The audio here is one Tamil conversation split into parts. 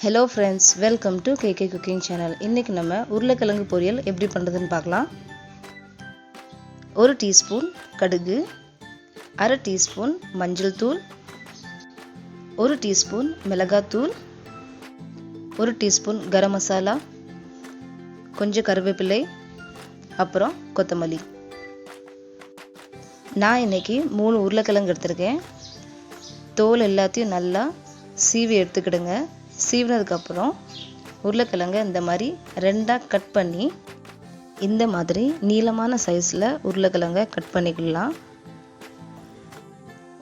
Hello friends, welcome to KK Cooking Channel. இன்னைக்கு நம்ம உருளைக்கிழங்கு பொரியல் எப்படி பண்றதுன்னு பார்க்கலாம். 1 டீஸ்பூன் கடுகு, 1/2 டீஸ்பூன் மஞ்சள் தூள், 1 டீஸ்பூன் மிளகாய் தூள், 1 டீஸ்பூன் கரம் மசாலா, கொஞ்சம் கறிவேப்பிலை, அப்புறம் கொத்தமல்லி. நான் இன்னைக்கு 3 உருளைக்கிழங்கு எடுத்துர்க்கேன். தோல் எல்லாத்தையும் நல்லா சீவி எடுத்துக்கிடுங்க. சீவினதுக்கு அப்புறம் உருளைக்கிழங்கை இந்த மாதிரி ரெண்டாக கட் பண்ணி இந்த மாதிரி நீளமான சைஸில் உருளைக்கிழங்கை கட் பண்ணிக்கலாம்.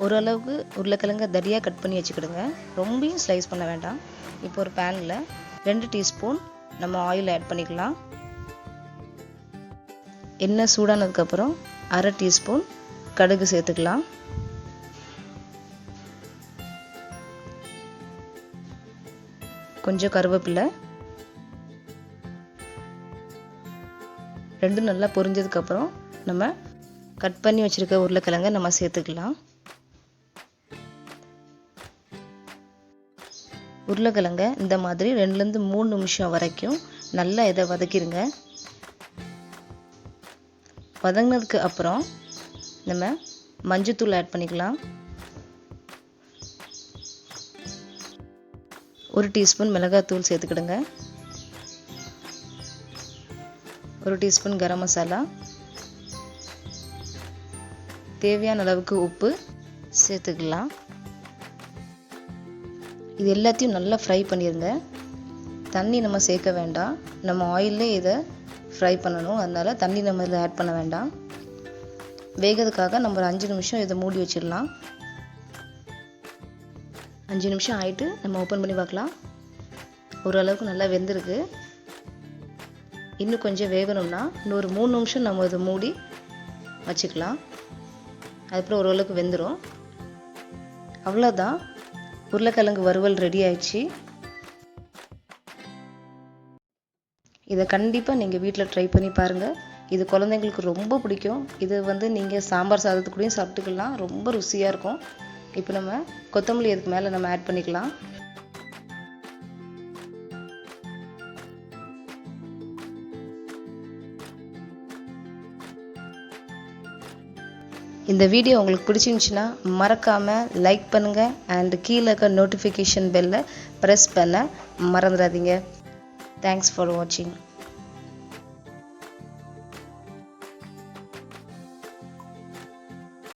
ஓரளவுக்கு உருளைக்கிழங்கை தடியாக கட் பண்ணி வச்சுக்கிடுங்க. ரொம்பவும் ஸ்லைஸ் பண்ண வேண்டாம். இப்போ ஒரு பேனில் 2 டீஸ்பூன் நம்ம ஆயில் ஆட் பண்ணிக்கலாம். எண்ணெய் சூடானதுக்கப்புறம் 1/2 டீஸ்பூன் கடுகு சேர்த்துக்கலாம். கொஞ்சம் கறிவேப்பிலை, ரெண்டும் நல்லா பொரிஞ்சதுக்கு அப்புறம் நம்ம கட் பண்ணி வச்சிருக்க உருளைக்கிழங்கை நம்ம சேர்த்துக்கலாம். உருளைக்கிழங்கை இந்த மாதிரி 2லேருந்து 3 நிமிஷம் வரைக்கும் நல்லா இதை வதக்கிடுங்க. வதங்கினதுக்கு அப்புறம் நம்ம மஞ்சத்தூள் ஆட் பண்ணிக்கலாம். 1 டீஸ்பூன் மிளகாய் தூள் சேர்த்துக்கிடுங்க. 1 டீஸ்பூன் கரம் மசாலா, தேவையான அளவுக்கு உப்பு சேர்த்துக்கலாம். இது எல்லாத்தையும் நல்லா ஃப்ரை பண்ணிடுங்க. தண்ணி நம்ம சேர்க்க வேண்டாம். நம்ம ஆயிலே இதை ஃப்ரை பண்ணணும். அதனால் தண்ணி நம்ம இதில் ஆட் பண்ண வேண்டாம். வேகிறதுக்காக நம்ம ஒரு 5 நிமிஷம் இதை மூடி வச்சிடலாம். 5 நிமிஷம் ஆகிட்டு நம்ம ஓப்பன் பண்ணி பார்க்கலாம். ஓரளவுக்கு நல்லா வெந்திருக்கு. இன்னும் கொஞ்சம் வேகணும்னா இன்னொரு 3 நிமிஷம் நம்ம இதை மூடி வச்சுக்கலாம். அதுக்கப்புறம் ஓரளவுக்கு வெந்துடும். அவ்வளோதான், உருளைக்கிழங்கு வறுவல் ரெடி ஆயிடுச்சு. இதை கண்டிப்பாக நீங்கள் வீட்டில் ட்ரை பண்ணி பாருங்கள். இது குழந்தைங்களுக்கு ரொம்ப பிடிக்கும். இது நீங்கள் சாம்பார் சாதத்துக்கூடயும் சாப்பிட்டுக்கலாம். ரொம்ப ருசியாக இருக்கும். இப்போ நம்ம கொத்தமல்லி அதுக்கு மேலே நம்ம ஆட் பண்ணிக்கலாம். இந்த வீடியோ உங்களுக்கு பிடிச்சிருந்துச்சுன்னா மறக்காமல் லைக் பண்ணுங்கள் அண்ட் கீழே இருக்க நோட்டிஃபிகேஷன் பெல்லை ப்ரெஸ் பண்ண மறந்துடாதீங்க. தேங்க்ஸ் ஃபார் வாட்சிங்.